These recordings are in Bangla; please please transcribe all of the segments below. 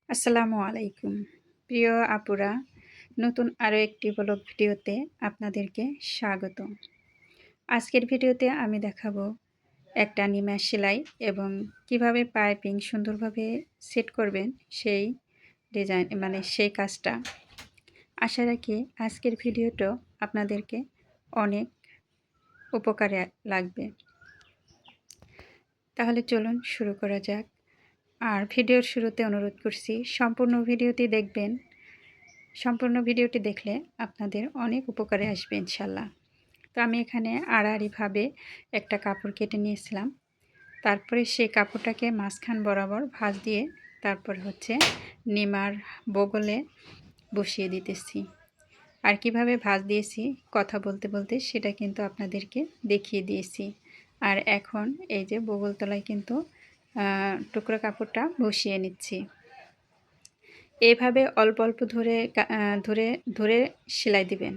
আসসালামু আলাইকুম। প্রিয় আপুরা, নতুন আরও একটি ব্লগ ভিডিওতে আপনাদেরকে স্বাগত। আজকের ভিডিওতে আমি দেখাবো একটা নিমা সেলাই এবং কিভাবে পাইপিং সুন্দরভাবে সেট করবেন সেই ডিজাইন সেই কাজটা। আশা রাখি আজকের ভিডিওটা আপনাদেরকে অনেক উপকারে লাগবে। তাহলে চলুন শুরু করা যাক। আর ভিডিওর শুরুতে অনুরোধ করছি সম্পূর্ণ ভিডিওটি দেখবেন। সম্পূর্ণ ভিডিওটি দেখলে আপনাদের অনেক উপকারে আসবে ইনশাল্লাহ। তো আমি এখানে আড়াআড়িভাবে একটা কাপড় কেটে নিয়েছিলাম। তারপরে সেই কাপড়টাকে মাঝখান বরাবর ভাঁজ দিয়ে তারপর নিমার বগলে বসিয়ে দিতেছি। আর কিভাবে ভাঁজ দিয়েছি কথা বলতে বলতে সেটা কিন্তু আপনাদেরকে দেখিয়ে দিয়েছি। আর এখন এই যে বগল তলায় কিন্তু টুকরো কাপড়টা বসিয়ে নিচ্ছি। এইভাবে অল্প অল্প ধরে ধরে সেলাই দিবেন।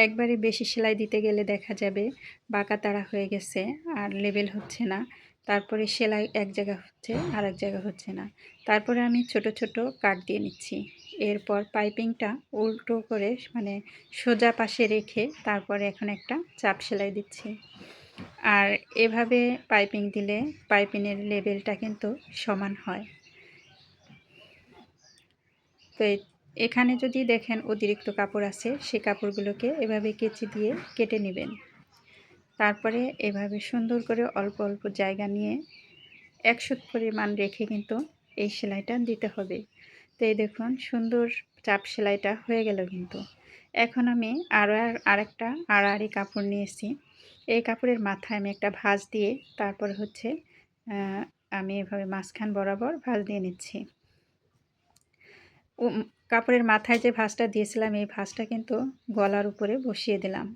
একবারে বেশি সেলাই দিতে গেলে দেখা যাবে বাঁকা তাড়া হয়ে গেছে আর লেবেল হচ্ছে না। তারপরে সেলাই এক জায়গা হচ্ছে আর এক জায়গা হচ্ছে না। তারপরে আমি ছোট ছোট কাট দিয়ে নিচ্ছি। এরপর পাইপিংটা উল্টো করে সোজা পাশে রেখে তারপরে এখন একটা চাপ সেলাই দিচ্ছি। আর এভাবে পাইপিং দিলে পাইপিংয়ের লেবেলটা কিন্তু সমান হয়। তো এখানে যদি দেখেন অতিরিক্ত কাপড় আছে সেই কাপড়গুলোকে এভাবে কেচি দিয়ে কেটে নেবেন। তারপরে এভাবে সুন্দর করে অল্প অল্প জায়গা নিয়ে 100 পরিমাণ রেখে কিন্তু এই সেলাইটা দিতে হবে। তো এই দেখুন সুন্দর চাপ সেলাইটা হয়ে গেল কিন্তু। এখন আমি আরেকটা আড়াআড়ি কাপড় নিয়েছি। এই কাপড়ের মাথায় আমি একটা ভাঁজ দিয়ে তারপর আমি এভাবে মাঝখান বরাবর ভাঁজ দিয়ে নিচ্ছি। কাপড়ের মাথায় যে ভাঁজটা দিয়েছিলাম এই ভাঁজটা কিন্তু গলার উপরে বসিয়ে দিলাম।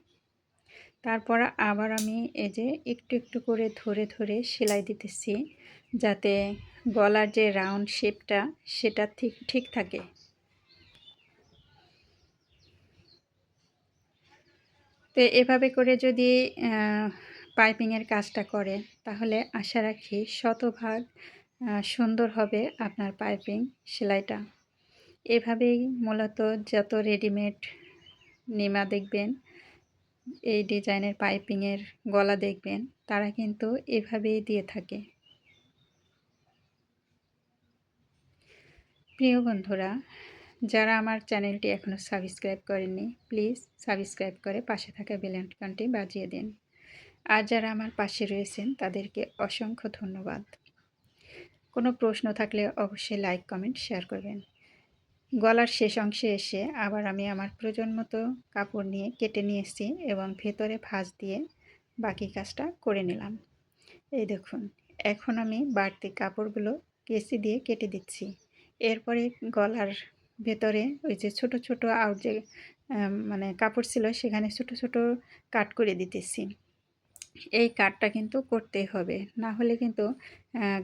তারপর আবার আমি এই যে একটু একটু করে ধরে ধরে সেলাই দিতেছি যাতে গলার যে রাউন্ড শেপটা সেটা ঠিক থাকে। তো এভাবে করে যদি পাইপিংয়ের কাজটা করেন তাহলে আশা রাখি শতভাগ সুন্দর হবে আপনার পাইপিং সেলাইটা। এভাবেই মূলত যত রেডিমেড নিমা দেখবেন এই ডিজাইনের পাইপিংয়ের গলা দেখবেন তারা কিন্তু এভাবেই দিয়ে থাকে। প্রিয় বন্ধুরা, যারা আমার চ্যানেলটি এখনও সাবস্ক্রাইব করেননি প্লিজ সাবস্ক্রাইব করে পাশে থাকা বেল আইকনটি বাজিয়ে দিন। আর যারা আমার পাশে রয়েছেন তাদেরকে অসংখ্য ধন্যবাদ। কোনো প্রশ্ন থাকলে অবশ্যই লাইক কমেন্ট শেয়ার করবেন। গলার শেষ অংশে এসে আবার আমি আমার প্রয়োজন মতো কাপড় নিয়ে কেটে নিয়েছি এবং ভেতরে ভাঁজ দিয়ে বাকি কাজটা করে নিলাম। এই দেখুন এখন আমি বাড়তি কাপড়গুলো কেচি দিয়ে কেটে দিচ্ছি। এরপরে গলার ভেতরে ওই যে ছোট ছোট আউট যে কাপড় ছিল সেখানে ছোট ছোট কাট করে দিতেছি। এই কাটটা কিন্তু করতেই হবে, না হলে কিন্তু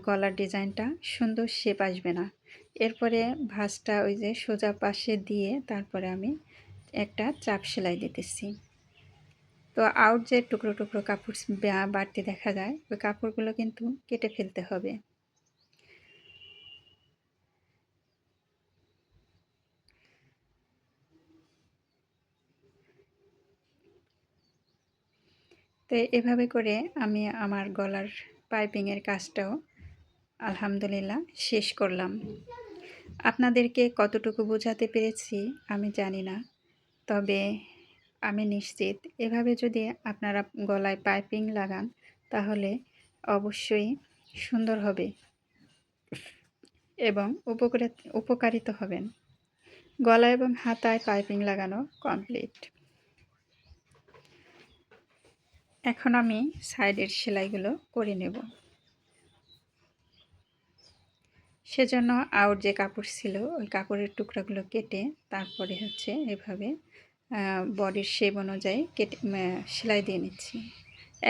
গলার ডিজাইনটা সুন্দর শেপ আসবে না। এরপরে ভাঁজটা ওই যে সোজা পাশে দিয়ে তারপরে আমি একটা চাপ সেলাই দিতেছি। তো আউট যে টুকরো টুকরো কাপড় বাড়তি দেখা যায় ওই কাপড়গুলো কিন্তু কেটে ফেলতে হবে। তো এভাবে করে আমি আমার গলার পাইপিংয়ের কাজটাও আলহামদুলিল্লাহ শেষ করলাম। আপনাদেরকে কতটুকু বোঝাতে পেরেছি আমি জানি না, তবে আমি নিশ্চিত এভাবে যদি আপনারা গলায় পাইপিং লাগান তাহলে অবশ্যই সুন্দর হবে এবং উপকারিত হবেন। গলা এবং হাতায় পাইপিং লাগানো কমপ্লিট। এখন আমি সাইডের সেলাইগুলো করে নেব। সেজন্য আউট যে কাপড় ছিল ওই কাপড়ের টুকরাগুলো কেটে তারপরে এভাবে বডির শেপ অনুযায়ী কেটে সেলাই দিয়ে নিচ্ছি।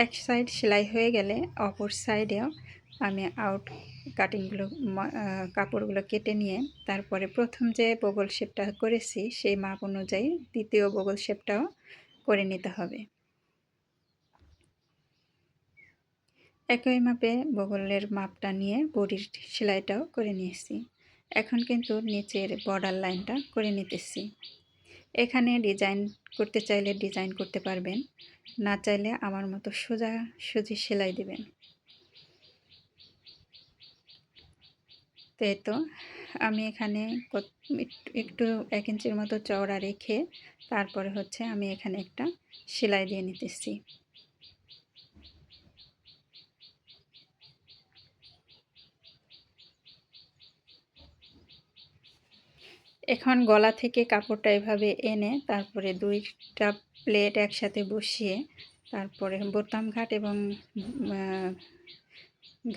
এক সাইড সেলাই হয়ে গেলে অপর সাইডেও আমি আউট কাটিংগুলো কাপড়গুলো কেটে নিয়ে তারপরে প্রথম যে বগল শেপটা করেছি সেই মাপ অনুযায়ী দ্বিতীয় বগল শেপটাও করে নিতে হবে। একই মাপে বগলের মাপটা নিয়ে বডির সেলাইটাও করে নিয়েছি। এখন কিন্তু নিচের বর্ডার লাইনটা করে নিতেছি। এখানে ডিজাইন করতে চাইলে ডিজাইন করতে পারবেন, না চাইলে আমার মতো সোজাসুজি সেলাই দেবেন। তো এই তো আমি এখানে একটু 1 ইঞ্চির মতো চওড়া রেখে তারপরে হচ্ছে আমি এখানে একটা সেলাই দিয়ে নিতেছি। এখন গলা থেকে কাপড়টা এভাবে এনে তারপরে 2টা প্লেট একসাথে বসিয়ে তারপরে বোতাম ঘাট এবং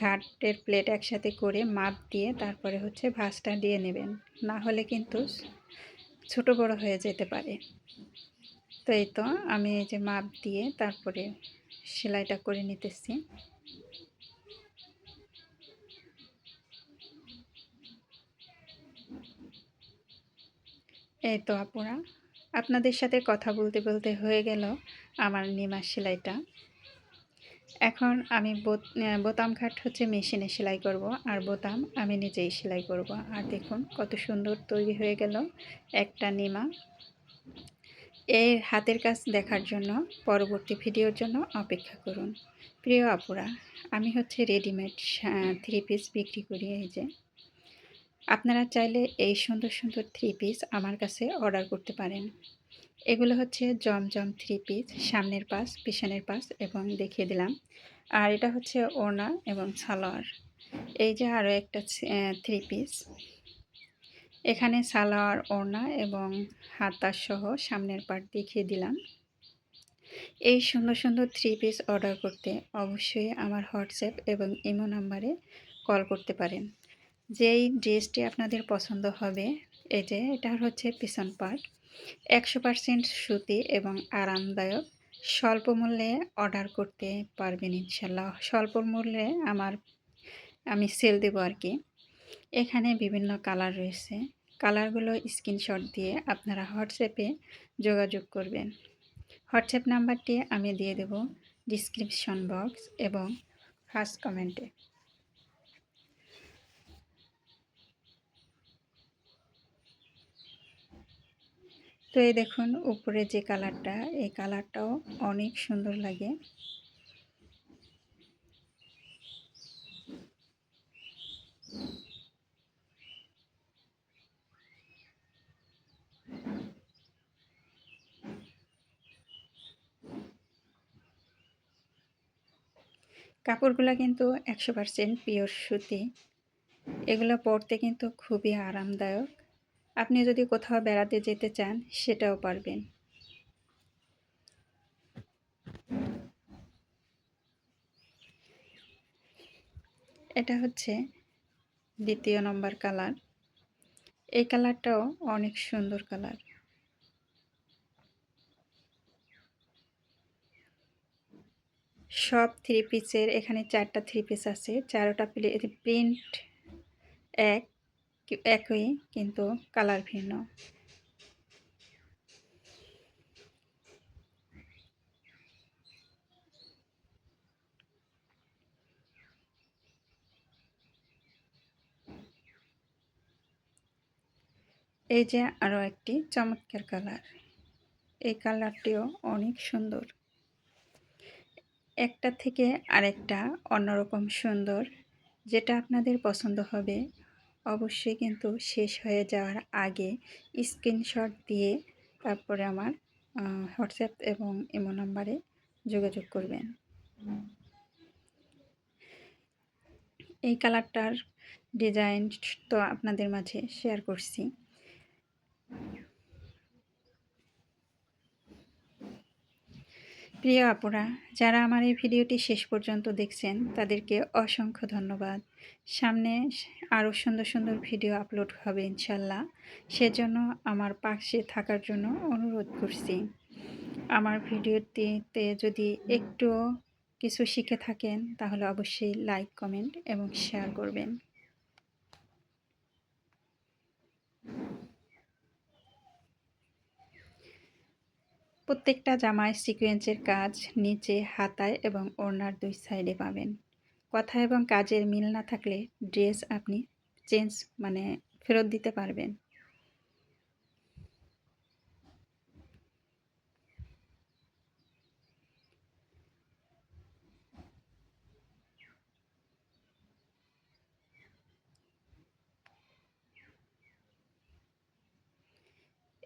ঘাটের প্লেট একসাথে করে মাপ দিয়ে তারপরে হচ্ছে ভাঁজটা দিয়ে নেবেন, না হলে কিন্তু ছোট বড় হয়ে যেতে পারে। তো এই তো আমি এই যে মাপ দিয়ে তারপরে সেলাইটা করে নিতেছি। এই তো আপুরা, আপনাদের সাথে কথা বলতে বলতে হয়ে গেল আমার নিমার সেলাইটা। এখন আমি বোতাম ঘাট হচ্ছে মেশিনে সেলাই করব, আর বোতাম আমি নিজেই সেলাই করব। আর দেখুন কত সুন্দর তৈরি হয়ে গেল একটা নিমা। এর হাতের কাজ দেখার জন্য পরবর্তী ভিডিওর জন্য অপেক্ষা করুন। প্রিয় আপুরা, আমি হচ্ছে রেডিমেড 3 পিস বিক্রি করি। এই যে আপনারা চাইলে এই সুন্দর সুন্দর 3 পিস আমার কাছে অর্ডার করতে পারেন। এগুলো হচ্ছে জমজম 3 পিস, সামনের পাশ পিছনের পাশ এবং দেখিয়ে দিলাম। আর এটা হচ্ছে ওড়না এবং সালোয়ার। এই যে আরও একটা 3 পিস, এখানে সালোয়ার, ওড়না এবং হাতা সহ সামনের পার্ট দেখিয়ে দিলাম। এই সুন্দর সুন্দর 3 পিস অর্ডার করতে অবশ্যই আমার হোয়াটসঅ্যাপ এবং ইমো নাম্বারে কল করতে পারেন। যেই ড্রেসটি আপনাদের পছন্দ হবে, এই যে এটা হচ্ছে পিছন পার্ট, 100% সুতি এবং আরামদায়ক। স্বল্প মূল্যে অর্ডার করতে পারবেন ইনশাল্লাহ। স্বল্প মূল্যে আমি সেল দেবো আর কি। এখানে বিভিন্ন কালার রয়েছে, কালারগুলো স্ক্রিনশট দিয়ে আপনারা হোয়াটসঅ্যাপে যোগাযোগ করবেন। হোয়াটসঅ্যাপ নাম্বারটি আমি দিয়ে দেব ডিসক্রিপশন বক্স এবং ফার্স্ট কমেন্টে। তো এই দেখুন উপরে যে কালারটা, এই কালারটাও অনেক সুন্দর লাগে। কাপড়গুলো কিন্তু 100% পিওর সুতি। এগুলো পরতে কিন্তু খুবই আরামদায়ক। আপনি যদি কোথাও বেড়াতে যেতে চান সেটাও পারবেন। এটা হচ্ছে 2য় নম্বর কালার। এই কালারটাও অনেক সুন্দর কালার। সব 3 পিসের এখানে 4টা 3 পিস আছে, 4টা প্রিন্ট একই কিন্তু কালার ভিন্ন। এই যে আরও একটি চমৎকার কালার, এই কালারটিও অনেক সুন্দর। একটা থেকে আরেকটা অন্যরকম সুন্দর। যেটা আপনাদের পছন্দ হবে অবশ্যই কিন্তু শেষ হয়ে যাওয়ার আগে স্ক্রিনশট দিয়ে তারপরে আমার হোয়াটসঅ্যাপ এবং ইমো নাম্বারে যোগাযোগ করবেন। এই কালারটার ডিজাইন তো আপনাদের মাঝে শেয়ার করছি। প্রিয় আপুরা, যারা আমার এই ভিডিওটি শেষ পর্যন্ত দেখছেন তাদেরকে অসংখ্য ধন্যবাদ। সামনে আরও সুন্দর সুন্দর ভিডিও আপলোড হবে ইনশাল্লাহ, সেজন্য আমার পাশে থাকার জন্য অনুরোধ করছি। আমার ভিডিওটিতে যদি একটু কিছু শিখে থাকেন তাহলে অবশ্যই লাইক, কমেন্ট এবং শেয়ার করবেন। প্রত্যেকটা জামায় সিকোয়েন্সের কাজ নিচে, হাতায় এবং ওড়নার 2 সাইডে পাবেন। কথা এবং কাজের মিল না থাকলে ড্রেস আপনি ফেরত দিতে পারবেন।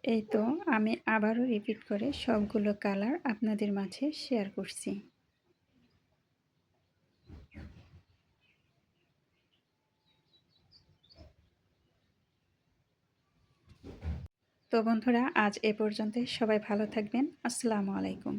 এই তো আমি আবারও রিপিট করে সবগুলো কালার আপনাদের মাঝে শেয়ার করছি। তো বন্ধুরা, আজ এ পর্যন্তই। সবাই ভালো থাকবেন। আসসালামু আলাইকুম।